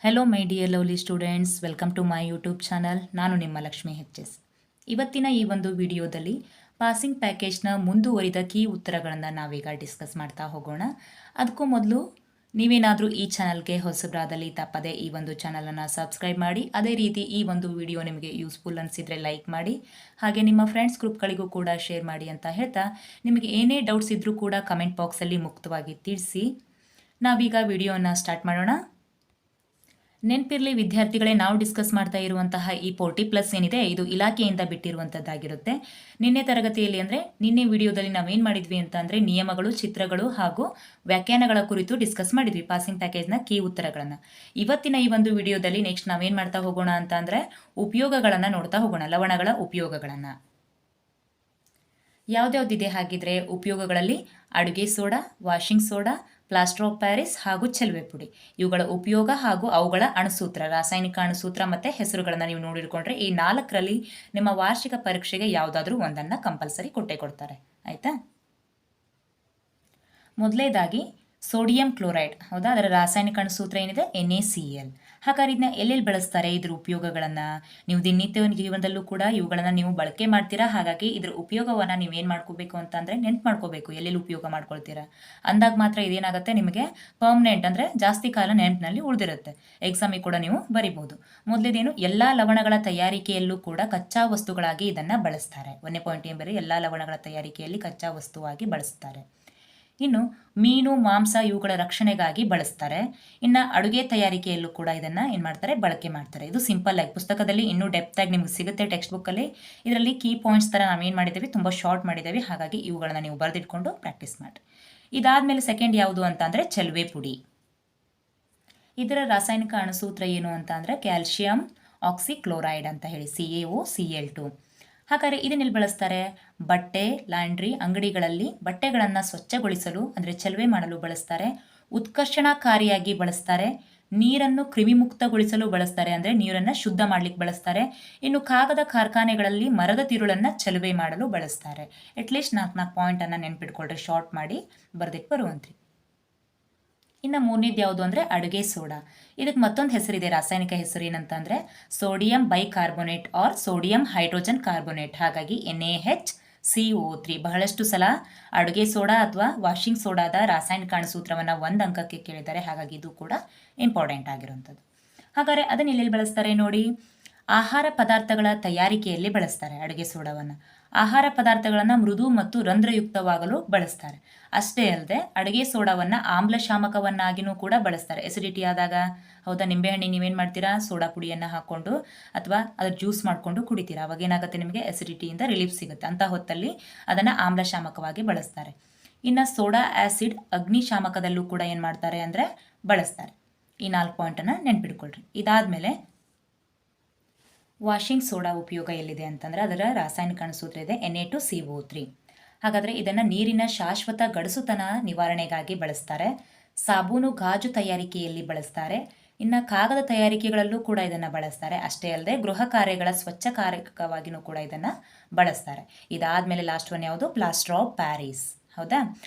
Hello my dear lovely students, welcome to my YouTube channel. ನಾನು ನಿಮ್ಮ ಲಕ್ಷ್ಮಿ ಎಚ್.ಎಸ್. ಇವತ್ತಿನ ಈ ಒಂದು ವಿಡಿಯೋದಲ್ಲಿ ಪಾಸಿಂಗ್ ಪ್ಯಾಕೇಜ್ನ ಮುಂದುವರಿದ ಕೀ ಉತ್ತರಗಳನ್ನು ನಾವೀಗ ಡಿಸ್ಕಸ್ ಮಾಡ್ತಾ ಹೋಗೋಣ. ಅದಕ್ಕೂ ಮೊದಲು ನೀವೇನಾದರೂ ಈ ಚಾನಲ್ಗೆ ಹೊಸಬರಾದಲ್ಲಿ ತಪ್ಪದೆ ಈ ಒಂದು ಚಾನಲನ್ನು ಸಬ್ಸ್ಕ್ರೈಬ್ ಮಾಡಿ. ಅದೇ ರೀತಿ ಈ ಒಂದು ವಿಡಿಯೋ ನಿಮಗೆ ಯೂಸ್ಫುಲ್ ಅನಿಸಿದರೆ ಲೈಕ್ ಮಾಡಿ, ಹಾಗೆ ನಿಮ್ಮ ಫ್ರೆಂಡ್ಸ್ ಗ್ರೂಪ್ಗಳಿಗೂ ಕೂಡ ಶೇರ್ ಮಾಡಿ ಅಂತ ಹೇಳ್ತಾ, ನಿಮಗೆ ಏನೇ ಡೌಟ್ಸ್ ಇದ್ದರೂ ಕೂಡ ಕಮೆಂಟ್ ಬಾಕ್ಸಲ್ಲಿ ಮುಕ್ತವಾಗಿ ತಿಳಿಸಿ. ನಾವೀಗ ವಿಡಿಯೋನ ಸ್ಟಾರ್ಟ್ ಮಾಡೋಣ. ನೆನಪಿರಲಿ ವಿದ್ಯಾರ್ಥಿಗಳೇ, ನಾವು ಡಿಸ್ಕಸ್ ಮಾಡ್ತಾ ಇರುವಂತಹ ಈ 40+ ಏನಿದೆ ಇದು ಇಲಾಖೆಯಿಂದ ಬಿಟ್ಟಿರುವಂಥದ್ದಾಗಿರುತ್ತೆ. ನಿನ್ನೆ ತರಗತಿಯಲ್ಲಿ ಅಂದರೆ ನಿನ್ನೆ ವಿಡಿಯೋದಲ್ಲಿ ನಾವೇನು ಮಾಡಿದ್ವಿ ಅಂತ ಅಂದರೆ ನಿಯಮಗಳು, ಚಿತ್ರಗಳು ಹಾಗೂ ವ್ಯಾಖ್ಯಾನಗಳ ಕುರಿತು ಡಿಸ್ಕಸ್ ಮಾಡಿದ್ವಿ ಪಾಸಿಂಗ್ ಪ್ಯಾಕೇಜ್ನ ಕೀ ಉತ್ತರಗಳನ್ನು. ಇವತ್ತಿನ ಈ ಒಂದು ವಿಡಿಯೋದಲ್ಲಿ ನೆಕ್ಸ್ಟ್ ನಾವೇನು ಮಾಡ್ತಾ ಹೋಗೋಣ ಅಂತ ಅಂದರೆ ಉಪಯೋಗಗಳನ್ನು ನೋಡ್ತಾ ಹೋಗೋಣ, ಲವಣಗಳ ಉಪಯೋಗಗಳನ್ನು. ಯಾವ್ದ್ಯಾವ್ದಿದೆ ಹಾಗಿದ್ರೆ ಉಪಯೋಗಗಳಲ್ಲಿ ಅಡುಗೆ soda, washing soda, plaster of Paris ಹಾಗೂ ಚೆಲುವೆ ಪುಡಿ. ಇವುಗಳ ಉಪಯೋಗ ಹಾಗೂ ಅವುಗಳ ಅಣುಸೂತ್ರ, ರಾಸಾಯನಿಕ ಅಣುಸೂತ್ರ ಮತ್ತು ಹೆಸರುಗಳನ್ನು ನೀವು ನೋಡಿಕೊಂಡ್ರೆ ಈ 4ರಲ್ಲಿ ನಿಮ್ಮ ವಾರ್ಷಿಕ ಪರೀಕ್ಷೆಗೆ ಯಾವುದಾದ್ರೂ ಒಂದನ್ನು ಕಂಪಲ್ಸರಿ ಕೊಟ್ಟೇ ಕೊಡ್ತಾರೆ. ಆಯಿತಾ? ಮೊದಲೇದಾಗಿ ಸೋಡಿಯಂ ಕ್ಲೋರೈಡ್, ಹೌದಾ, ಅದರ ರಾಸಾಯನಿಕ ಅಣುಸೂತ್ರ ಏನಿದೆ NaCl. ಹಾಗಾದ್ರೆ ಇದನ್ನ ಎಲ್ಲೆಲ್ಲಿ ಬಳಸ್ತಾರೆ, ಇದ್ರ ಉಪಯೋಗಗಳನ್ನು ನೀವು ದಿನನಿತ್ಯ ಜೀವನದಲ್ಲೂ ಕೂಡ ಇವುಗಳನ್ನು ನೀವು ಬಳಕೆ ಮಾಡ್ತೀರಾ. ಹಾಗಾಗಿ ಇದ್ರ ಉಪಯೋಗವನ್ನು ನೀವೇನು ಮಾಡ್ಕೋಬೇಕು ಅಂತಂದರೆ ನೆನ್ಪು ಮಾಡ್ಕೋಬೇಕು, ಎಲ್ಲೆಲ್ಲಿ ಉಪಯೋಗ ಮಾಡ್ಕೊಳ್ತೀರಾ ಅಂದಾಗ ಮಾತ್ರ ಇದೇನಾಗುತ್ತೆ ನಿಮಗೆ ಪರ್ಮನೆಂಟ್ ಅಂದರೆ ಜಾಸ್ತಿ ಕಾಲ ನೆನಪಿನಲ್ಲಿ ಉಳಿದಿರುತ್ತೆ. ಎಕ್ಸಾಮಿಗೆ ಕೂಡ ನೀವು ಬರಿಬೋದು. ಮೊದಲೇದೇನು, ಎಲ್ಲ ಲವಣಗಳ ತಯಾರಿಕೆಯಲ್ಲೂ ಕೂಡ ಕಚ್ಚಾ ವಸ್ತುಗಳಾಗಿ ಇದನ್ನು ಬಳಸ್ತಾರೆ. 1ನೇ ಪಾಯಿಂಟ್ ಏನು ಬರೀ ಎಲ್ಲ ಲವಣಗಳ ತಯಾರಿಕೆಯಲ್ಲಿ ಕಚ್ಚಾ ವಸ್ತುವಾಗಿ ಬಳಸ್ತಾರೆ. ಇನ್ನು ಮೀನು, ಮಾಂಸ ಇವುಗಳ ರಕ್ಷಣೆಗಾಗಿ ಬಳಸ್ತಾರೆ. ಇನ್ನು ಅಡುಗೆ ತಯಾರಿಕೆಯಲ್ಲೂ ಕೂಡ ಇದನ್ನು ಏನು ಮಾಡ್ತಾರೆ, ಬಳಕೆ ಮಾಡ್ತಾರೆ. ಇದು ಸಿಂಪಲ್ ಆಗಿ ಪುಸ್ತಕದಲ್ಲಿ ಇನ್ನೂ ಡೆಪ್ತ್ ಆಗಿ ನಿಮ್ಗೆ ಸಿಗುತ್ತೆ ಟೆಕ್ಸ್ಟ್ ಬುಕ್ಕಲ್ಲಿ. ಇದರಲ್ಲಿ ಕೀ ಪಾಯಿಂಟ್ಸ್ ಥರ ನಾವೇನು ಮಾಡಿದ್ದೇವೆ, ತುಂಬ ಶಾರ್ಟ್ ಮಾಡಿದ್ದೇವೆ. ಹಾಗಾಗಿ ಇವುಗಳನ್ನ ನೀವು ಬರೆದಿಟ್ಕೊಂಡು ಪ್ರಾಕ್ಟೀಸ್ ಮಾಡಿ. ಇದಾದಮೇಲೆ ಸೆಕೆಂಡ್ ಯಾವುದು ಅಂತ ಅಂದರೆ ಚೆಲುವೆ ಪುಡಿ. ಇದರ ರಾಸಾಯನಿಕ ಅಣುಸೂತ್ರ ಏನು ಅಂತ ಅಂದರೆ ಕ್ಯಾಲ್ಶಿಯಂ ಆಕ್ಸಿಕ್ಲೋರೈಡ್ ಅಂತ ಹೇಳಿ CaOCl2. ಹಾಗಾದರೆ ಇದನ್ನೆಲ್ಲಿ ಬಳಸ್ತಾರೆ, ಬಟ್ಟೆ, ಲ್ಯಾಂಡ್ರಿ ಅಂಗಡಿಗಳಲ್ಲಿ ಬಟ್ಟೆಗಳನ್ನು ಸ್ವಚ್ಛಗೊಳಿಸಲು ಅಂದರೆ ಚೆಲುವೆ ಮಾಡಲು ಬಳಸ್ತಾರೆ. ಉತ್ಕರ್ಷಣಕಾರಿಯಾಗಿ ಬಳಸ್ತಾರೆ. ನೀರನ್ನು ಕ್ರಿಮಿಮುಕ್ತಗೊಳಿಸಲು ಬಳಸ್ತಾರೆ, ಅಂದರೆ ನೀರನ್ನು ಶುದ್ಧ ಮಾಡಲಿಕ್ಕೆ ಬಳಸ್ತಾರೆ. ಇನ್ನು ಕಾಗದ ಕಾರ್ಖಾನೆಗಳಲ್ಲಿ ಮರದ ತಿರುಳನ್ನು ಚೆಲುವೆ ಮಾಡಲು ಬಳಸ್ತಾರೆ. ಅಟ್ಲೀಸ್ಟ್ 4 ಪಾಯಿಂಟನ್ನು ನೆನ್ಪಿಟ್ಕೊಳ್ರಿ, ಶಾರ್ಟ್ ಮಾಡಿ ಬರೆದಿಟ್ಟು ಬರುವಂತ್ರಿ. ಇನ್ನು ಮೂರನೇದು ಯಾವುದು ಅಂದರೆ ಅಡುಗೆ ಸೋಡಾ. ಇದಕ್ಕೆ ಮತ್ತೊಂದು ಹೆಸರಿದೆ, ರಾಸಾಯನಿಕ ಹೆಸರು ಏನಂತಂದರೆ sodium bicarbonate or sodium hydrogen carbonate. ಹಾಗಾಗಿ NaHCO3. ಬಹಳಷ್ಟು ಸಲ ಅಡುಗೆ ಸೋಡಾ ಅಥವಾ ವಾಷಿಂಗ್ ಸೋಡಾದ ರಾಸಾಯನಿಕ ಅಣುಸೂತ್ರವನ್ನು 1 ಅಂಕಕ್ಕೆ ಕೇಳಿದ್ದಾರೆ. ಹಾಗಾಗಿ ಇದು ಕೂಡ ಇಂಪಾರ್ಟೆಂಟ್ ಆಗಿರುವಂಥದ್ದು. ಹಾಗಾದರೆ ಅದನ್ನು ಎಲ್ಲೆಲ್ಲಿ ಬಳಸ್ತಾರೆ ನೋಡಿ, ಆಹಾರ ಪದಾರ್ಥಗಳ ತಯಾರಿಕೆಯಲ್ಲಿ ಬಳಸ್ತಾರೆ ಅಡುಗೆ ಸೋಡಾವನ್ನು. ಆಹಾರ ಪದಾರ್ಥಗಳನ್ನು ಮೃದು ಮತ್ತು ರಂಧ್ರಯುಕ್ತವಾಗಲು ಬಳಸ್ತಾರೆ. ಅಷ್ಟೇ ಅಲ್ಲದೆ ಅಡುಗೆ ಸೋಡಾವನ್ನು ಆಮ್ಲಶಾಮಕವನ್ನಾಗಿಯೂ ಕೂಡ ಬಳಸ್ತಾರೆ. ಎಸಿಡಿಟಿ ಆದಾಗ, ಹೌದಾ, ನಿಂಬೆಹಣ್ಣಿ ನೀವೇನು ಮಾಡ್ತೀರಾ, ಸೋಡಾ ಪುಡಿಯನ್ನು ಹಾಕ್ಕೊಂಡು ಅಥವಾ ಅದ್ರ ಜ್ಯೂಸ್ ಮಾಡಿಕೊಂಡು ಕುಡಿತೀರಾ. ಅವಾಗ ಏನಾಗುತ್ತೆ, ನಿಮಗೆ ಎಸಿಡಿಟಿಯಿಂದ ರಿಲೀಫ್ ಸಿಗುತ್ತೆ. ಅಂಥ ಹೊತ್ತಲ್ಲಿ ಅದನ್ನು ಆಮ್ಲಶಾಮಕವಾಗಿ ಬಳಸ್ತಾರೆ. ಇನ್ನು ಸೋಡಾ ಆ್ಯಸಿಡ್ ಅಗ್ನಿಶಾಮಕದಲ್ಲೂ ಕೂಡ ಏನು ಮಾಡ್ತಾರೆ ಅಂದರೆ ಬಳಸ್ತಾರೆ. ಈ 4 ಪಾಯಿಂಟನ್ನು ನೆನ್ಪಿಟ್ಕೊಳ್ರಿ. ಇದಾದಮೇಲೆ ವಾಷಿಂಗ್ ಸೋಡಾ ಉಪಯೋಗ ಎಲ್ಲಿದೆ ಅಂತಂದರೆ ಅದರ ರಾಸಾಯನಿಕ ಅಣುಸೂತ್ರ ಇದೆ Na2CO3. ಹಾಗಾದರೆ ಇದನ್ನು ನೀರಿನ ಶಾಶ್ವತ ಗಡಸುತನ ನಿವಾರಣೆಗಾಗಿ ಬಳಸ್ತಾರೆ. ಸಾಬೂನು, ಗಾಜು ತಯಾರಿಕೆಯಲ್ಲಿ ಬಳಸ್ತಾರೆ. ಇನ್ನು ಕಾಗದ ತಯಾರಿಕೆಗಳಲ್ಲೂ ಕೂಡ ಇದನ್ನು ಬಳಸ್ತಾರೆ. ಅಷ್ಟೇ ಅಲ್ಲದೆ ಗೃಹ ಕಾರ್ಯಗಳ ಸ್ವಚ್ಛಕಾರಕವಾಗಿಯೂ ಕೂಡ ಇದನ್ನು ಬಳಸ್ತಾರೆ. ಇದಾದಮೇಲೆ ಲಾಸ್ಟ್ ಒನ್ ಯಾವುದು, ಪ್ಲಾಸ್ಟರ್ ಆಫ್ ಪ್ಯಾರಿಸ್. ಹೌದಾ,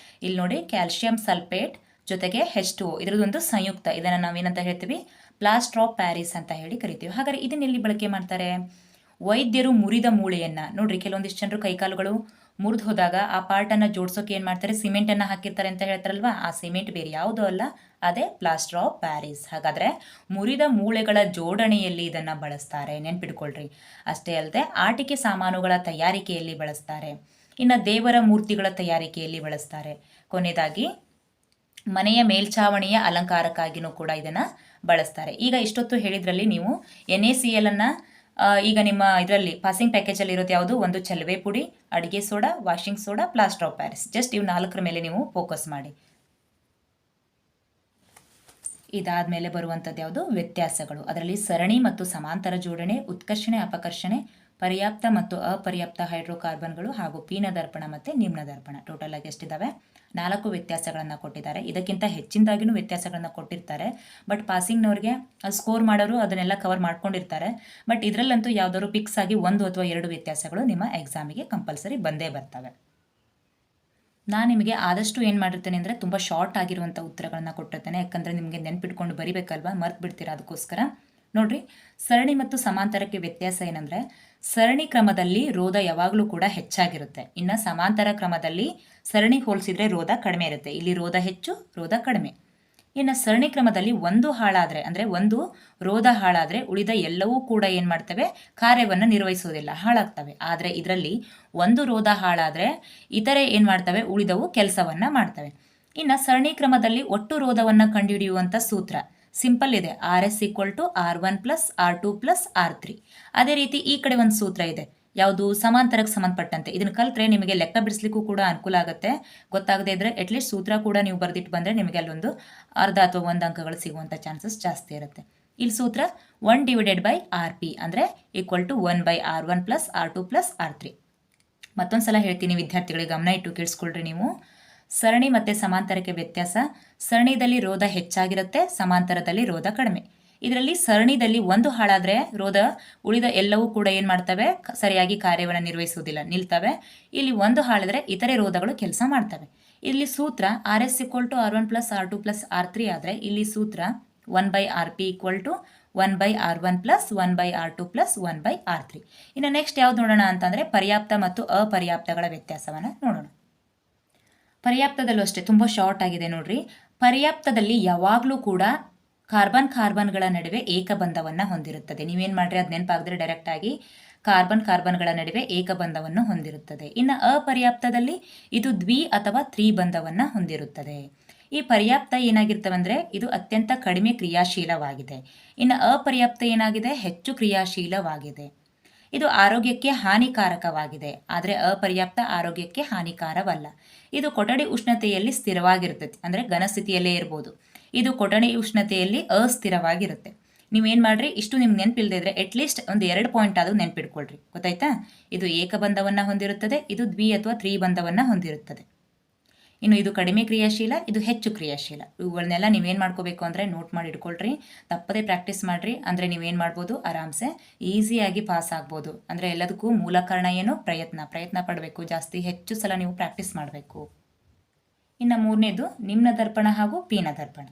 ಇಲ್ಲಿ ನೋಡಿ ಕ್ಯಾಲ್ಶಿಯಂ ಸಲ್ಫೇಟ್ ಜೊತೆಗೆ H2O ಇದರದೊಂದು ಸಂಯುಕ್ತ. ಇದನ್ನು ನಾವೇನಂತ ಹೇಳ್ತೀವಿ, ಪ್ಲಾಸ್ಟರ್ ಆಫ್ ಪ್ಯಾರಿಸ್ ಅಂತ ಹೇಳಿ ಕರಿತೀವಿ. ಹಾಗಾದರೆ ಇದನ್ನೆಲ್ಲಿ ಬಳಕೆ ಮಾಡ್ತಾರೆ, ವೈದ್ಯರು ಮುರಿದ ಮೂಳೆಯನ್ನು ನೋಡ್ರಿ, ಕೆಲವೊಂದಿಷ್ಟು ಜನರು ಕೈಕಾಲುಗಳು ಮುರಿದು ಹೋದಾಗ ಆ ಪಾರ್ಟನ್ನು ಜೋಡಿಸೋಕೆ ಏನು ಮಾಡ್ತಾರೆ, ಸಿಮೆಂಟನ್ನು ಹಾಕಿರ್ತಾರೆ ಅಂತ ಹೇಳ್ತಾರಲ್ವ, ಆ ಸಿಮೆಂಟ್ ಬೇರೆ ಯಾವುದೂ ಅಲ್ಲ, ಅದೇ ಪ್ಲಾಸ್ಟರ್ ಆಫ್ ಪ್ಯಾರಿಸ್. ಹಾಗಾದರೆ ಮುರಿದ ಮೂಳೆಗಳ ಜೋಡಣೆಯಲ್ಲಿ ಇದನ್ನು ಬಳಸ್ತಾರೆ, ನೆನ್ಪಿಟ್ಕೊಳ್ರಿ. ಅಷ್ಟೇ ಅಲ್ಲದೆ ಆಟಿಕೆ ಸಾಮಾನುಗಳ ತಯಾರಿಕೆಯಲ್ಲಿ ಬಳಸ್ತಾರೆ. ಇನ್ನು ದೇವರ ಮೂರ್ತಿಗಳ ತಯಾರಿಕೆಯಲ್ಲಿ ಬಳಸ್ತಾರೆ. ಕೊನೆಯದಾಗಿ ಮನೆಯ ಮೇಲ್ಛಾವಣಿಯ ಅಲಂಕಾರಕ್ಕಾಗಿಯೂ ಕೂಡ ಇದನ್ನು ಬಳಸ್ತಾರೆ. ಈಗ ಇಷ್ಟೊತ್ತು ಹೇಳಿದ್ರಲ್ಲಿ ನೀವು NaCl ಅನ್ನು ಈಗ ನಿಮ್ಮ ಇದರಲ್ಲಿ ಪಾಸಿಂಗ್ ಪ್ಯಾಕೇಜಲ್ಲಿ ಇರೋದು ಯಾವುದು, ಒಂದು ಚೆಲುವೆ ಪುಡಿ, ಅಡುಗೆ soda, washing soda, plaster of Paris. Just ಇವು 4ರ ಮೇಲೆ ನೀವು ಫೋಕಸ್ ಮಾಡಿ. ಇದಾದಮೇಲೆ ಬರುವಂಥದ್ದು ಯಾವುದು, ವ್ಯತ್ಯಾಸಗಳು. ಅದರಲ್ಲಿ ಸರಣಿ ಮತ್ತು ಸಮಾಂತರ ಜೋಡಣೆ, ಉತ್ಕರ್ಷಣೆ, ಅಪಕರ್ಷಣೆ, ಪರ್ಯಾಪ್ತ ಮತ್ತು ಅಪರ್ಯಾಪ್ತ ಹೈಡ್ರೋಕಾರ್ಬನ್ಗಳು ಹಾಗೂ ಪೀನ ದರ್ಪಣ ಮತ್ತು ನಿಮ್ನ ದರ್ಪಣ. ಟೋಟಲ್ ಆಗಿ ಎಷ್ಟಿದ್ದಾವೆ, 4 ವ್ಯತ್ಯಾಸಗಳನ್ನು ಕೊಟ್ಟಿದ್ದಾರೆ. ಇದಕ್ಕಿಂತ ಹೆಚ್ಚಿನದಾಗಿಯೂ ವ್ಯತ್ಯಾಸಗಳನ್ನು ಕೊಟ್ಟಿರ್ತಾರೆ. ಬಟ್ ಪಾಸಿಂಗ್ನವ್ರಿಗೆ ಸ್ಕೋರ್ ಮಾಡೋರು ಅದನ್ನೆಲ್ಲ ಕವರ್ ಮಾಡ್ಕೊಂಡಿರ್ತಾರೆ. ಬಟ್ ಇದರಲ್ಲಂತೂ ಯಾವುದಾದ್ರು ಫಿಕ್ಸ್ ಆಗಿ 1 ಅಥವಾ 2 ವ್ಯತ್ಯಾಸಗಳು ನಿಮ್ಮ ಎಕ್ಸಾಮಿಗೆ ಕಂಪಲ್ಸರಿ ಬಂದೇ ಬರ್ತವೆ. ನಾನು ನಿಮಗೆ ಆದಷ್ಟು ಏನು ಮಾಡಿರ್ತೇನೆ ಅಂದರೆ ತುಂಬ ಶಾರ್ಟ್ ಆಗಿರುವಂಥ ಉತ್ತರಗಳನ್ನು ಕೊಟ್ಟಿರ್ತೇನೆ, ಯಾಕಂದರೆ ನಿಮಗೆ ನೆನ್ಪಿಟ್ಕೊಂಡು ಬರಿಬೇಕಲ್ವಾ, ಮರ್ತು ಬಿಡ್ತೀರಾ, ಅದಕ್ಕೋಸ್ಕರ. ನೋಡ್ರಿ, ಸರಣಿ ಮತ್ತು ಸಮಾಂತರಕ್ಕೆ ವ್ಯತ್ಯಾಸ ಏನಂದರೆ ಸರಣಿ ಕ್ರಮದಲ್ಲಿ ರೋಧ ಯಾವಾಗಲೂ ಕೂಡ ಹೆಚ್ಚಾಗಿರುತ್ತೆ, ಇನ್ನು ಸಮಾಂತರ ಕ್ರಮದಲ್ಲಿ ಸರಣಿ ಹೋಲಿಸಿದ್ರೆ ರೋಧ ಕಡಿಮೆ ಇರುತ್ತೆ. ಇಲ್ಲಿ ರೋಧ ಹೆಚ್ಚು, ರೋಧ ಕಡಿಮೆ. ಇನ್ನು ಸರಣಿ ಕ್ರಮದಲ್ಲಿ ಒಂದು ಹಾಳಾದರೆ ಅಂದರೆ ಒಂದು ರೋಧ ಹಾಳಾದರೆ ಉಳಿದ ಎಲ್ಲವೂ ಕೂಡ ಏನು ಮಾಡ್ತವೆ, ಕಾರ್ಯವನ್ನು ನಿರ್ವಹಿಸೋದಿಲ್ಲ, ಹಾಳಾಗ್ತವೆ. ಆದರೆ ಇದರಲ್ಲಿ ಒಂದು ರೋಧ ಹಾಳಾದರೆ ಇತರೆ ಏನು ಮಾಡ್ತವೆ, ಉಳಿದವು ಕೆಲಸವನ್ನು ಮಾಡ್ತವೆ. ಇನ್ನು ಸರಣಿ ಕ್ರಮದಲ್ಲಿ ಒಟ್ಟು ರೋಧವನ್ನು ಕಂಡುಹಿಡಿಯುವಂಥ ಸೂತ್ರ ಸಿಂಪಲ್ ಇದೆ, RS = R1 + R2 + R3. ಅದೇ ರೀತಿ ಈ ಕಡೆ ಒಂದು ಸೂತ್ರ ಇದೆ, ಯಾವುದು, ಸಮಾಂತರಕ್ಕೆ ಸಂಬಂಧಪಟ್ಟಂತೆ. ಇದನ್ನು ಕಲಿತ್ರೆ ನಿಮಗೆ ಲೆಕ್ಕ ಬಿಡಿಸ್ಲಿಕ್ಕೂ ಕೂಡ ಅನುಕೂಲ ಆಗುತ್ತೆ. ಗೊತ್ತಾಗದೇ ಇದ್ದರೆ ಅಟ್ಲೀಸ್ಟ್ ಸೂತ್ರ ಕೂಡ ನೀವು ಬರೆದಿಟ್ಟು ಬಂದರೆ ನಿಮಗೆ ಅಲ್ಲೊಂದು ಅರ್ಧ ಅಥವಾ 1 ಅಂಕಗಳು ಸಿಗುವಂಥ ಚಾನ್ಸಸ್ ಜಾಸ್ತಿ ಇರುತ್ತೆ. ಇಲ್ಲಿ ಸೂತ್ರ 1/RP ಅಂದರೆ = 1/R1 + R2 + R3. ಮತ್ತೊಂದು ಸಲ ಹೇಳ್ತೀನಿ ವಿದ್ಯಾರ್ಥಿಗಳಿಗೆ, ಗಮನ ಇಟ್ಟು ಕೇಳಿಸ್ಕೊಳ್ರಿ ನೀವು. ಸರಣಿ ಮತ್ತು ಸಮಾಂತರಕ್ಕೆ ವ್ಯತ್ಯಾಸ, ಸರಣಿದಲ್ಲಿ ರೋಧ ಹೆಚ್ಚಾಗಿರುತ್ತೆ, ಸಮಾಂತರದಲ್ಲಿ ರೋಧ ಕಡಿಮೆ. ಇದರಲ್ಲಿ ಸರಣಿದಲ್ಲಿ ಒಂದು ಹಾಳಾದರೆ ರೋಧ ಉಳಿದ ಎಲ್ಲವೂ ಕೂಡ ಏನು ಮಾಡ್ತವೆ, ಸರಿಯಾಗಿ ಕಾರ್ಯವನ್ನು ನಿರ್ವಹಿಸುವುದಿಲ್ಲ, ನಿಲ್ತವೆ. ಇಲ್ಲಿ ಒಂದು ಹಾಳಿದ್ರೆ ಇತರೆ ರೋಧಗಳು ಕೆಲಸ ಮಾಡ್ತವೆ. ಇಲ್ಲಿ ಸೂತ್ರ RS = R1 + R2 + R3 ಆದರೆ ಇಲ್ಲಿ ಸೂತ್ರ 1/RP = 1/R1 + 1/R2 + 1/R3. ಇನ್ನು ನೆಕ್ಸ್ಟ್ ಯಾವ್ದು ನೋಡೋಣ ಅಂತಂದರೆ ಪರ್ಯಾಪ್ತ ಮತ್ತು ಅಪರ್ಯಾಪ್ತಗಳ ವ್ಯತ್ಯಾಸವನ್ನು ನೋಡೋಣ. ಪರ್ಯಾಪ್ತದಲ್ಲೂ ಅಷ್ಟೇ ತುಂಬ ಶಾರ್ಟ್ ಆಗಿದೆ ನೋಡ್ರಿ. ಪರ್ಯಾಪ್ತದಲ್ಲಿ ಯಾವಾಗಲೂ ಕೂಡ ಕಾರ್ಬನ್ಗಳ ನಡುವೆ ಏಕಬಂಧವನ್ನು ಹೊಂದಿರುತ್ತದೆ. ನೀವೇನು ಮಾಡ್ರಿ, ಅದು ನೆನಪಾಗಿದ್ರೆ ಡೈರೆಕ್ಟಾಗಿ ಕಾರ್ಬನ್ಗಳ ನಡುವೆ ಏಕಬಂಧವನ್ನು ಹೊಂದಿರುತ್ತದೆ. ಇನ್ನು ಅಪರ್ಯಾಪ್ತದಲ್ಲಿ ಇದು ದ್ವಿ ಅಥವಾ ತ್ರಿಬಂಧವನ್ನು ಹೊಂದಿರುತ್ತದೆ. ಈ ಪರ್ಯಾಪ್ತ ಏನಾಗಿರ್ತವೆ ಅಂದರೆ ಇದು ಅತ್ಯಂತ ಕಡಿಮೆ ಕ್ರಿಯಾಶೀಲವಾಗಿದೆ. ಇನ್ನು ಅಪರ್ಯಾಪ್ತ ಏನಾಗಿದೆ, ಹೆಚ್ಚು ಕ್ರಿಯಾಶೀಲವಾಗಿದೆ. ಇದು ಆರೋಗ್ಯಕ್ಕೆ ಹಾನಿಕಾರಕವಾಗಿದೆ, ಆದರೆ ಅಪರ್ಯಾಪ್ತ ಆರೋಗ್ಯಕ್ಕೆ ಹಾನಿಕಾರವಲ್ಲ. ಇದು ಕೊಠಡಿ ಉಷ್ಣತೆಯಲ್ಲಿ ಸ್ಥಿರವಾಗಿರ್ತದೆ, ಅಂದರೆ ಘನಸ್ಥಿತಿಯಲ್ಲೇ ಇರ್ಬೋದು. ಇದು ಕೊಠಡಿ ಉಷ್ಣತೆಯಲ್ಲಿ ಅಸ್ಥಿರವಾಗಿರುತ್ತೆ. ನೀವೇನು ಮಾಡ್ರಿ, ಇಷ್ಟು ನಿಮ್ಗೆ ನೆನಪಿಲ್ಲದೆ ಇದ್ರೆ ಅಟ್ಲೀಸ್ಟ್ ಒಂದು 2 ಪಾಯಿಂಟ್ ಆದರೂ ನೆನಪಿಟ್ಕೊಳ್ರಿ, ಗೊತ್ತಾಯ್ತಾ. ಇದು ಏಕಬಂಧವನ್ನು ಹೊಂದಿರುತ್ತದೆ, ಇದು ದ್ವಿ ಅಥವಾ ತ್ರಿಬಂಧವನ್ನು ಹೊಂದಿರುತ್ತದೆ. ಇನ್ನು ಇದು ಕಡಿಮೆ ಕ್ರಿಯಾಶೀಲ, ಇದು ಹೆಚ್ಚು ಕ್ರಿಯಾಶೀಲ. ಇವುಗಳನ್ನೆಲ್ಲ ನೀವೇನು ಮಾಡ್ಕೋಬೇಕು ಅಂದರೆ ನೋಟ್ ಮಾಡಿ ಇಟ್ಕೊಳ್ರಿ, ತಪ್ಪದೇ ಪ್ರಾಕ್ಟೀಸ್ ಮಾಡಿರಿ. ಅಂದರೆ ನೀವೇನು ಮಾಡ್ಬೋದು, ಆರಾಮ್ಸೆ ಈಸಿಯಾಗಿ ಪಾಸ್ ಆಗ್ಬೋದು. ಅಂದರೆ ಎಲ್ಲದಕ್ಕೂ ಮೂಲ ಕಾರಣ ಏನು, ಪ್ರಯತ್ನ ಪಡಬೇಕು, ಜಾಸ್ತಿ ಹೆಚ್ಚು ಸಲ ನೀವು ಪ್ರಾಕ್ಟೀಸ್ ಮಾಡಬೇಕು. ಇನ್ನು ಮೂರನೇದು ನಿಮ್ನ ದರ್ಪಣ ಹಾಗೂ ಪೀನ ದರ್ಪಣ.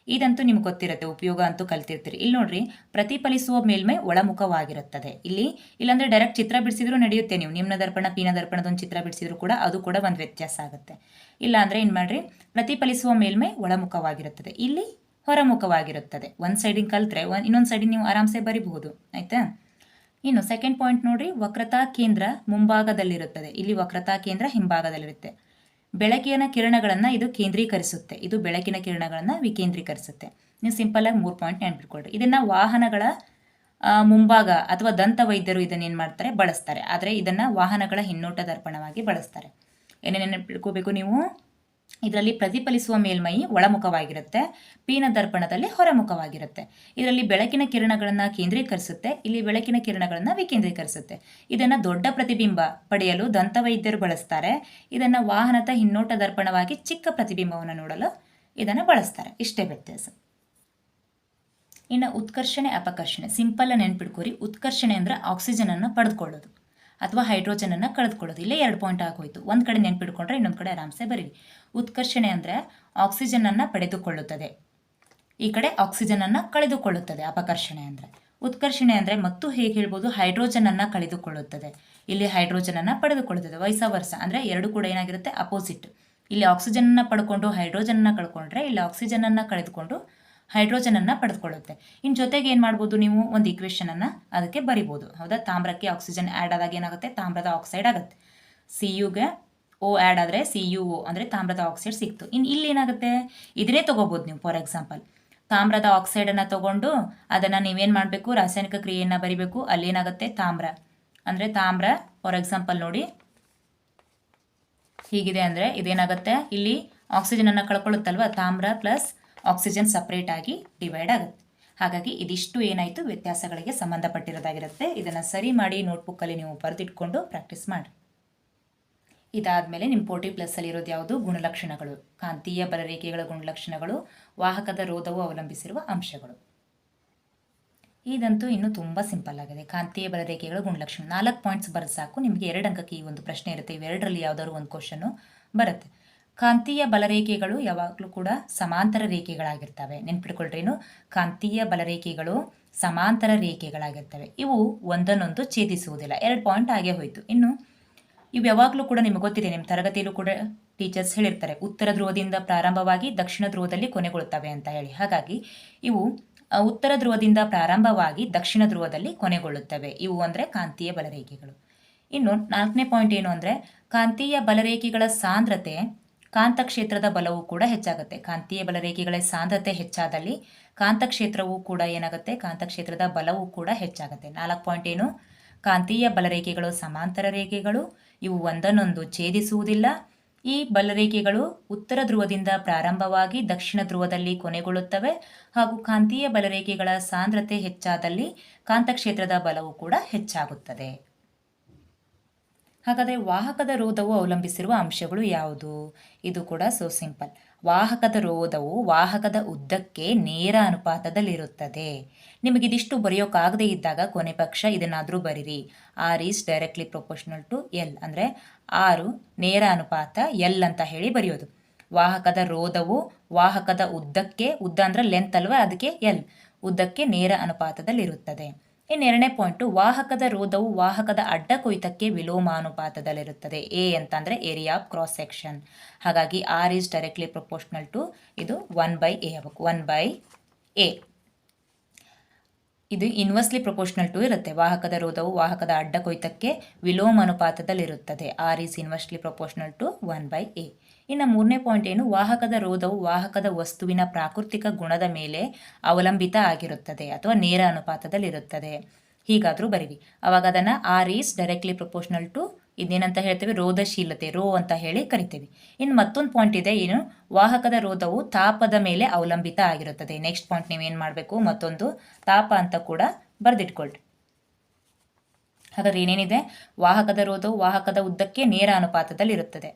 ಇದಂತೂ ನಿಮ್ಗೆ ಗೊತ್ತಿರುತ್ತೆ, ಉಪಯೋಗ ಅಂತೂ ಕಲ್ತಿರ್ತೀರಿ. ಇಲ್ಲಿ ನೋಡ್ರಿ, ಪ್ರತಿಫಲಿಸುವ ಮೇಲ್ಮೈ ಒಳಮುಖವಾಗಿರುತ್ತದೆ. ಇಲ್ಲಾಂದ್ರೆ ಡೈರೆಕ್ಟ್ ಚಿತ್ರ ಬಿಡಿಸಿದ್ರು ನಡೆಯುತ್ತೆ. ನೀವು ನಿಮ್ನ ದರ್ಪಣ ಪೀನ ದರ್ಪಣದೊಂದು ಚಿತ್ರ ಬಿಡಿಸಿದ್ರು ಕೂಡ ಅದು ಕೂಡ ಒಂದು ವ್ಯತ್ಯಾಸ ಆಗುತ್ತೆ. ಇಲ್ಲ ಅಂದರೆ ಏನು ಮಾಡ್ರಿ, ಪ್ರತಿಫಲಿಸುವ ಮೇಲ್ಮೈ ಒಳಮುಖವಾಗಿರುತ್ತದೆ, ಇಲ್ಲಿ ಹೊರಮುಖವಾಗಿರುತ್ತದೆ. ಒಂದು ಸೈಡಿನ ಕಲ್ತ್ರೆ ಇನ್ನೊಂದು ಸೈಡಿನ ನೀವು ಆರಾಮ್ಸೆ ಬರಿಬಹುದು, ಆಯ್ತಾ. ಇನ್ನು ಸೆಕೆಂಡ್ ಪಾಯಿಂಟ್ ನೋಡ್ರಿ, ವಕ್ರತಾ ಕೇಂದ್ರ ಮುಂಭಾಗದಲ್ಲಿರುತ್ತದೆ, ಇಲ್ಲಿ ವಕ್ರತಾ ಕೇಂದ್ರ ಹಿಂಭಾಗದಲ್ಲಿರುತ್ತೆ. ಬೆಳಕಿನ ಕಿರಣಗಳನ್ನು ಇದು ಕೇಂದ್ರೀಕರಿಸುತ್ತೆ, ಇದು ಬೆಳಕಿನ ಕಿರಣಗಳನ್ನು ವಿಕೇಂದ್ರೀಕರಿಸುತ್ತೆ. ನೀವು ಸಿಂಪಲ್ಲಾಗಿ 3 ಪಾಯಿಂಟ್ ನೆನಪಿಟ್ಕೊಳ್ರಿ. ಇದನ್ನು ವಾಹನಗಳ ಮುಂಭಾಗ ಅಥವಾ ದಂತ ವೈದ್ಯರು ಇದನ್ನೇನು ಮಾಡ್ತಾರೆ, ಬಳಸ್ತಾರೆ. ಆದರೆ ಇದನ್ನು ವಾಹನಗಳ ಹಿನ್ನೋಟ ದರ್ಪಣವಾಗಿ ಬಳಸ್ತಾರೆ. ಏನೇನು ನೆನಪಿಟ್ಕೋಬೇಕು ನೀವು, ಇದರಲ್ಲಿ ಪ್ರತಿಫಲಿಸುವ ಮೇಲ್ಮೈ ಒಳಮುಖವಾಗಿರುತ್ತೆ, ಪೀನ ದರ್ಪಣದಲ್ಲಿ ಹೊರಮುಖವಾಗಿರುತ್ತೆ. ಇದರಲ್ಲಿ ಬೆಳಕಿನ ಕಿರಣಗಳನ್ನು ಕೇಂದ್ರೀಕರಿಸುತ್ತೆ, ಇಲ್ಲಿ ಬೆಳಕಿನ ಕಿರಣಗಳನ್ನು ವಿಕೇಂದ್ರೀಕರಿಸುತ್ತೆ. ಇದನ್ನು ದೊಡ್ಡ ಪ್ರತಿಬಿಂಬ ಪಡೆಯಲು ದಂತವೈದ್ಯರು ಬಳಸ್ತಾರೆ. ಇದನ್ನು ವಾಹನದ ಹಿನ್ನೋಟ ದರ್ಪಣವಾಗಿ ಚಿಕ್ಕ ಪ್ರತಿಬಿಂಬವನ್ನು ನೋಡಲು ಇದನ್ನು ಬಳಸ್ತಾರೆ. ಇಷ್ಟೇ ವ್ಯತ್ಯಾಸ. ಇನ್ನು ಉತ್ಕರ್ಷಣೆ ಅಪಕರ್ಷಣೆ ಸಿಂಪಲ್ ನೆನ್ಪಿಡ್ಕೋರಿ. ಉತ್ಕರ್ಷಣೆ ಅಂದರೆ ಆಕ್ಸಿಜನನ್ನು ಪಡೆದುಕೊಳ್ಳೋದು ಅಥವಾ ಹೈಡ್ರೋಜನನ್ನು ಕಳೆದುಕೊಳ್ಳೋದು. ಇಲ್ಲೇ 2 ಪಾಯಿಂಟ್ ಆಗೋಯ್ತು. ಒಂದು ಕಡೆ ನೆನ್ಪಿಡ್ಕೊಂಡ್ರೆ ಇನ್ನೊಂದು ಕಡೆ ಆರಾಮ್ಸೆ ಬರೀರಿ. ಉತ್ಕರ್ಷಣೆ ಅಂದರೆ ಆಕ್ಸಿಜನನ್ನು ಪಡೆದುಕೊಳ್ಳುತ್ತದೆ, ಈ ಕಡೆ ಆಕ್ಸಿಜನನ್ನು ಕಳೆದುಕೊಳ್ಳುತ್ತದೆ. ಅಪಕರ್ಷಣೆ ಅಂದರೆ, ಉತ್ಕರ್ಷಣೆ ಅಂದರೆ ಮತ್ತು ಹೇಗೆ ಹೇಳ್ಬೋದು, ಹೈಡ್ರೋಜನನ್ನು ಕಳೆದುಕೊಳ್ಳುತ್ತದೆ, ಇಲ್ಲಿ ಹೈಡ್ರೋಜನನ್ನು ಪಡೆದುಕೊಳ್ಳುತ್ತದೆ. ವೈಸ ವರ್ಸ ಅಂದರೆ ಎರಡು ಕೂಡ ಏನಾಗಿರುತ್ತೆ, ಅಪೋಸಿಟ್. ಇಲ್ಲಿ ಆಕ್ಸಿಜನನ್ನು ಪಡ್ಕೊಂಡು ಹೈಡ್ರೋಜನನ್ನು ಕಳ್ಕೊಂಡ್ರೆ ಇಲ್ಲಿ ಆಕ್ಸಿಜನನ್ನು ಕಳೆದುಕೊಂಡು ಹೈಡ್ರೋಜನನ್ನು ಪಡೆದುಕೊಳ್ಳುತ್ತೆ. ಇನ್ನು ಜೊತೆಗೆ ಏನು ಮಾಡ್ಬೋದು, ನೀವು ಒಂದು ಈಕ್ವೇಷನನ್ನು ಅದಕ್ಕೆ ಬರಿಬೋದು, ಹೌದಾ. ತಾಮ್ರಕ್ಕೆ ಆಕ್ಸಿಜನ್ ಆ್ಯಡ್ ಆದಾಗ ಏನಾಗುತ್ತೆ, ತಾಮ್ರದ ಆಕ್ಸೈಡ್ ಆಗುತ್ತೆ. Cuಗೆ O ಆ್ಯಡ್ ಆದರೆ CuO ಅಂದರೆ ತಾಮ್ರದ ಆಕ್ಸೈಡ್ ಸಿಕ್ತು. ಇನ್ನು ಇಲ್ಲಿ ಏನಾಗುತ್ತೆ, ಇದನ್ನೇ ತೊಗೋಬೋದು ನೀವು. ಫಾರ್ ಎಕ್ಸಾಂಪಲ್ ತಾಮ್ರದ ಆಕ್ಸೈಡನ್ನು ತೊಗೊಂಡು ಅದನ್ನು ನೀವೇನು ಮಾಡಬೇಕು, ರಾಸಾಯನಿಕ ಕ್ರಿಯೆಯನ್ನು ಬರಿಬೇಕು. ಅಲ್ಲೇನಾಗುತ್ತೆ, ತಾಮ್ರ ಅಂದರೆ ತಾಮ್ರ ಫಾರ್ ಎಕ್ಸಾಂಪಲ್ ನೋಡಿ ಹೀಗಿದೆ ಅಂದರೆ ಇದೇನಾಗುತ್ತೆ, ಇಲ್ಲಿ ಆಕ್ಸಿಜನನ್ನು ಕಳ್ಕೊಳ್ಳುತ್ತಲ್ವ, ತಾಮ್ರ ಪ್ಲಸ್ ಆಕ್ಸಿಜನ್ ಸಪ್ರೇಟ್ ಆಗಿ ಡಿವೈಡ್ ಆಗುತ್ತೆ. ಹಾಗಾಗಿ ಇದಿಷ್ಟು ಏನಾಯಿತು, ವ್ಯತ್ಯಾಸಗಳಿಗೆ ಸಂಬಂಧಪಟ್ಟಿರೋದಾಗಿರುತ್ತೆ. ಇದನ್ನು ಸರಿ ಮಾಡಿ ನೋಟ್ಬುಕ್ಕಲ್ಲಿ ನೀವು ಬರೆದಿಟ್ಕೊಂಡು ಪ್ರಾಕ್ಟೀಸ್ ಮಾಡಿ. ಇದಾದಮೇಲೆ ನಿಮ್ಮ 40+ ಇರೋದು ಯಾವುದು, ಗುಣಲಕ್ಷಣಗಳು, ಕಾಂತೀಯ ಬಲರೇಖೆಗಳ ಗುಣಲಕ್ಷಣಗಳು, ವಾಹಕದ ರೋಧವು ಅವಲಂಬಿಸಿರುವ ಅಂಶಗಳು. ಇದಂತೂ ಇನ್ನೂ ತುಂಬ ಸಿಂಪಲ್ ಆಗಿದೆ. ಕಾಂತೀಯ ಬಲರೇಖೆಗಳ ಗುಣಲಕ್ಷಣ 4 ಪಾಯಿಂಟ್ಸ್ ಬರೆದು ಸಾಕು. ನಿಮಗೆ 2 ಅಂಕಕ್ಕೆ ಈ ಒಂದು ಪ್ರಶ್ನೆ ಇರುತ್ತೆ. ಇವೆರಡರಲ್ಲಿ ಯಾವುದಾದ್ರು ಒಂದು ಕ್ವಶನ್ನು ಬರುತ್ತೆ. ಕಾಂತೀಯ ಬಲರೇಖೆಗಳು ಯಾವಾಗಲೂ ಕೂಡ ಸಮಾಂತರ ರೇಖೆಗಳಾಗಿರ್ತವೆ. ನೆನ್ಪಿಟ್ಕೊಳ್ರೇನು, ಕಾಂತೀಯ ಬಲರೇಖೆಗಳು ಸಮಾಂತರ ರೇಖೆಗಳಾಗಿರ್ತವೆ. ಇವು ಒಂದನ್ನೊಂದು ಛೇದಿಸುವುದಿಲ್ಲ. 2 ಪಾಯಿಂಟ್ ಆಗೇ ಹೋಯಿತು. ಇನ್ನು ಇವು ಯಾವಾಗಲೂ ಕೂಡ ನಿಮಗೆ ಗೊತ್ತಿದೆ, ನಿಮ್ಮ ತರಗತಿಯಲ್ಲೂ ಕೂಡ ಟೀಚರ್ಸ್ ಹೇಳಿರ್ತಾರೆ, ಉತ್ತರ ಧ್ರುವದಿಂದ ಪ್ರಾರಂಭವಾಗಿ ದಕ್ಷಿಣ ಧ್ರುವದಲ್ಲಿ ಕೊನೆಗೊಳ್ಳುತ್ತವೆ ಅಂತ ಹೇಳಿ. ಹಾಗಾಗಿ ಇವು ಉತ್ತರ ಧ್ರುವದಿಂದ ಪ್ರಾರಂಭವಾಗಿ ದಕ್ಷಿಣ ಧ್ರುವದಲ್ಲಿ ಕೊನೆಗೊಳ್ಳುತ್ತವೆ. ಇವು ಅಂದರೆ ಕಾಂತೀಯ ಬಲರೇಖೆಗಳು. ಇನ್ನು 4ನೇ ಪಾಯಿಂಟ್ ಏನು ಅಂದರೆ, ಕಾಂತೀಯ ಬಲರೇಖೆಗಳ ಸಾಂದ್ರತೆ ಕಾಂತಕ್ಷೇತ್ರದ ಬಲವು ಕೂಡ ಹೆಚ್ಚಾಗುತ್ತೆ. ಕಾಂತೀಯ ಬಲರೇಖೆಗಳ ಸಾಂದ್ರತೆ ಹೆಚ್ಚಾದಲ್ಲಿ ಕಾಂತಕ್ಷೇತ್ರವು ಕೂಡ ಏನಾಗುತ್ತೆ, ಕಾಂತಕ್ಷೇತ್ರದ ಬಲವು ಕೂಡ ಹೆಚ್ಚಾಗುತ್ತೆ. 4 ಪಾಯಿಂಟ್ ಏನು, ಕಾಂತೀಯ ಬಲರೇಖೆಗಳು ಸಮಾಂತರ ರೇಖೆಗಳು, ಇವು ಒಂದನ್ನೊಂದು ಛೇದಿಸುವುದಿಲ್ಲ. ಈ ಬಲರೇಖೆಗಳು ಉತ್ತರ ಧ್ರುವದಿಂದ ಪ್ರಾರಂಭವಾಗಿ ದಕ್ಷಿಣ ಧ್ರುವದಲ್ಲಿ ಕೊನೆಗೊಳ್ಳುತ್ತವೆ. ಹಾಗೂ ಕಾಂತೀಯ ಬಲರೇಖೆಗಳ ಸಾಂದ್ರತೆ ಹೆಚ್ಚಾದಲ್ಲಿ ಕಾಂತಕ್ಷೇತ್ರದ ಬಲವು ಕೂಡ ಹೆಚ್ಚಾಗುತ್ತದೆ. ಹಾಗಾದರೆ ವಾಹಕದ ರೋಧವು ಅವಲಂಬಿಸಿರುವ ಅಂಶಗಳು ಯಾವುದು? ಇದು ಕೂಡ ಸೋ ಸಿಂಪಲ್. ವಾಹಕದ ರೋಧವು ವಾಹಕದ ಉದ್ದಕ್ಕೆ ನೇರ ಅನುಪಾತದಲ್ಲಿರುತ್ತದೆ. ನಿಮಗಿದಿಷ್ಟು ಬರೆಯೋಕ್ಕಾಗದೇ ಇದ್ದಾಗ ಕೊನೆ ಪಕ್ಷ ಇದನ್ನಾದರೂ ಬರೀರಿ. R is directly proportional to L, ಅಂದರೆ 6 ನೇರ ಅನುಪಾತ ಎಲ್ ಅಂತ ಹೇಳಿ ಬರೆಯೋದು. ವಾಹಕದ ರೋಧವು ವಾಹಕದ ಉದ್ದಕ್ಕೆ, ಉದ್ದ ಅಂದರೆ ಲೆಂತ್ ಅಲ್ವಾ, ಅದಕ್ಕೆ ಎಲ್, ಉದ್ದಕ್ಕೆ ನೇರ ಅನುಪಾತದಲ್ಲಿರುತ್ತದೆ. ಇನ್ನು 2ನೇ ಪಾಯಿಂಟು, ವಾಹಕದ ರೋಧವು ವಾಹಕದ ಅಡ್ಡ ಕೊಯ್ತಕ್ಕೆ ವಿಲೋಮಾನುಪಾತದಲ್ಲಿರುತ್ತದೆ. ಎ ಅಂತಂದರೆ ಏರಿಯಾ ಆಫ್ ಕ್ರಾಸ್ ಸೆಕ್ಷನ್. ಹಾಗಾಗಿ R is directly proportional to, ಇದು 1/a ಆಗಬೇಕು. 1/a ಇದು ಇನ್ವರ್ಸ್ಲಿ ಪ್ರೊಪೋರ್ಷನಲ್ ಟು ಇರುತ್ತೆ. ವಾಹಕದ ರೋಧವು ವಾಹಕದ ಅಡ್ಡ ಕೊಯ್ತಕ್ಕೆ ವಿಲೋಮಾನುಪಾತದಲ್ಲಿರುತ್ತದೆ. R is inversely proportional to 1/a. ಇನ್ನು 3ನೇ ಪಾಯಿಂಟ್ ಏನು, ವಾಹಕದ ರೋಧವು ವಾಹಕದ ವಸ್ತುವಿನ ಪ್ರಾಕೃತಿಕ ಗುಣದ ಮೇಲೆ ಅವಲಂಬಿತ ಆಗಿರುತ್ತದೆ ಅಥವಾ ನೇರ ಅನುಪಾತದಲ್ಲಿರುತ್ತದೆ. ಹೀಗಾದರೂ ಬರೀರಿ. ಅವಾಗ ಅದನ್ನು R is directly proportional to, ಇದೇನಂತ ಹೇಳ್ತೇವೆ, ರೋಧಶೀಲತೆ, ರೋ ಅಂತ ಹೇಳಿ ಕರಿತೇವೆ. ಇನ್ನು ಮತ್ತೊಂದು ಪಾಯಿಂಟ್ ಇದೆ, ಏನು, ವಾಹಕದ ರೋಧವು ತಾಪದ ಮೇಲೆ ಅವಲಂಬಿತ ಆಗಿರುತ್ತದೆ. ನೆಕ್ಸ್ಟ್ ಪಾಯಿಂಟ್ ನೀವೇನು ಮಾಡಬೇಕು, ಮತ್ತೊಂದು ತಾಪ ಅಂತ ಕೂಡ ಬರೆದಿಟ್ಕೊಳ್ರಿ. ಹಾಗಾದ್ರೆ ಏನೇನಿದೆ, ವಾಹಕದ ರೋಧವು ವಾಹಕದ ಉದ್ದಕ್ಕೆ ನೇರ ಅನುಪಾತದಲ್ಲಿರುತ್ತದೆ,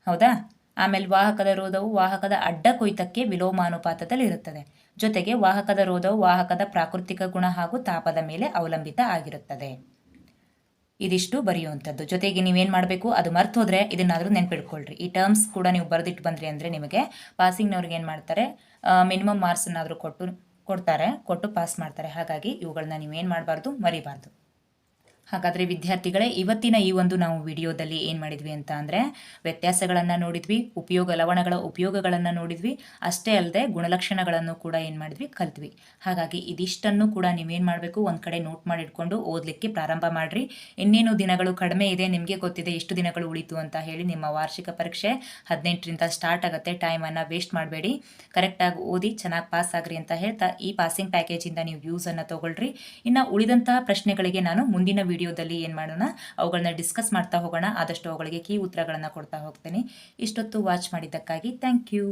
ಹೌದಾ. ಆಮೇಲೆ ವಾಹಕದ ರೋಧವು ವಾಹಕದ ಅಡ್ಡ ಕೊಯ್ತಕ್ಕೆ ವಿಲೋಮಾನುಪಾತದಲ್ಲಿರುತ್ತದೆ. ಜೊತೆಗೆ ವಾಹಕದ ರೋಧವು ವಾಹಕದ ಪ್ರಾಕೃತಿಕ ಗುಣ ಹಾಗೂ ತಾಪದ ಮೇಲೆ ಅವಲಂಬಿತ ಆಗಿರುತ್ತದೆ. ಇದಿಷ್ಟು ಬರೆಯುವಂಥದ್ದು. ಜೊತೆಗೆ ನೀವೇನು ಮಾಡಬೇಕು, ಅದು ಮರ್ತು ಹೋದರೆ ಇದನ್ನಾದರೂ ನೆನ್ಪಿಡ್ಕೊಳ್ರಿ. ಈ ಟರ್ಮ್ಸ್ ಕೂಡ ನೀವು ಬರೆದಿಟ್ಟು ಬಂದ್ರಿ ಅಂದರೆ ನಿಮಗೆ ಪಾಸಿಂಗ್ನವ್ರಿಗೆ ಏನು ಮಾಡ್ತಾರೆ, ಮಿನಿಮಮ್ ಮಾರ್ಕ್ಸನ್ನಾದರೂ ಕೊಟ್ಟು ಪಾಸ್ ಮಾಡ್ತಾರೆ. ಹಾಗಾಗಿ ಇವುಗಳನ್ನ ನೀವೇನು ಮಾಡಬಾರ್ದು, ಮರಿಬಾರ್ದು. ಹಾಗಾದರೆ ವಿದ್ಯಾರ್ಥಿಗಳೇ, ಇವತ್ತಿನ ಈ ಒಂದು ನಾವು ವಿಡಿಯೋದಲ್ಲಿ ಏನು ಮಾಡಿದ್ವಿ ಅಂತ ಅಂದರೆ ವ್ಯತ್ಯಾಸಗಳನ್ನು ನೋಡಿದ್ವಿ, ಲವಣಗಳ ಉಪಯೋಗಗಳನ್ನು ನೋಡಿದ್ವಿ. ಅಷ್ಟೇ ಅಲ್ಲದೆ ಗುಣಲಕ್ಷಣಗಳನ್ನು ಕೂಡ ಏನು ಮಾಡಿದ್ವಿ, ಕಲ್ತ್ವಿ. ಹಾಗಾಗಿ ಇದಿಷ್ಟನ್ನು ಕೂಡ ನೀವೇನು ಮಾಡಬೇಕು, ಒಂದು ಕಡೆ ನೋಟ್ ಮಾಡಿ ಇಟ್ಕೊಂಡು ಓದಲಿಕ್ಕೆ ಪ್ರಾರಂಭ ಮಾಡಿರಿ. ಇನ್ನೇನು ದಿನಗಳು ಕಡಿಮೆ ಇದೆ, ನಿಮಗೆ ಗೊತ್ತಿದೆ ಎಷ್ಟು ದಿನಗಳು ಉಳಿತು ಅಂತ ಹೇಳಿ. ನಿಮ್ಮ ವಾರ್ಷಿಕ ಪರೀಕ್ಷೆ 18ರಿಂದ ಸ್ಟಾರ್ಟ್ ಆಗುತ್ತೆ. ಟೈಮನ್ನು ವೇಸ್ಟ್ ಮಾಡಬೇಡಿ, ಕರೆಕ್ಟಾಗಿ ಓದಿ ಚೆನ್ನಾಗಿ ಪಾಸ್ ಆಗ್ರಿ ಅಂತ ಹೇಳ್ತಾ ಈ ಪಾಸಿಂಗ್ ಪ್ಯಾಕೇಜಿಂದ ನೀವು ಯೂಸನ್ನು ತೊಗೊಳ್ರಿ. ಇನ್ನು ಉಳಿದಂತಹ ಪ್ರಶ್ನೆಗಳಿಗೆ ನಾನು ಮುಂದಿನ ವಿಡಿಯೋದಲ್ಲಿ ಏನು ಮಾಡೋಣ, ಅವುಗಳನ್ನ ಡಿಸ್ಕಸ್ ಮಾಡ್ತಾ ಹೋಗೋಣ. ಆದಷ್ಟು ಅವುಗಳಿಗೆ ಕೀ ಉತ್ತರಗಳನ್ನು ಕೊಡ್ತಾ ಹೋಗ್ತೇನೆ. ಇಷ್ಟೊತ್ತು ವಾಚ್ ಮಾಡಿದ್ದಕ್ಕಾಗಿ ಥ್ಯಾಂಕ್ ಯು.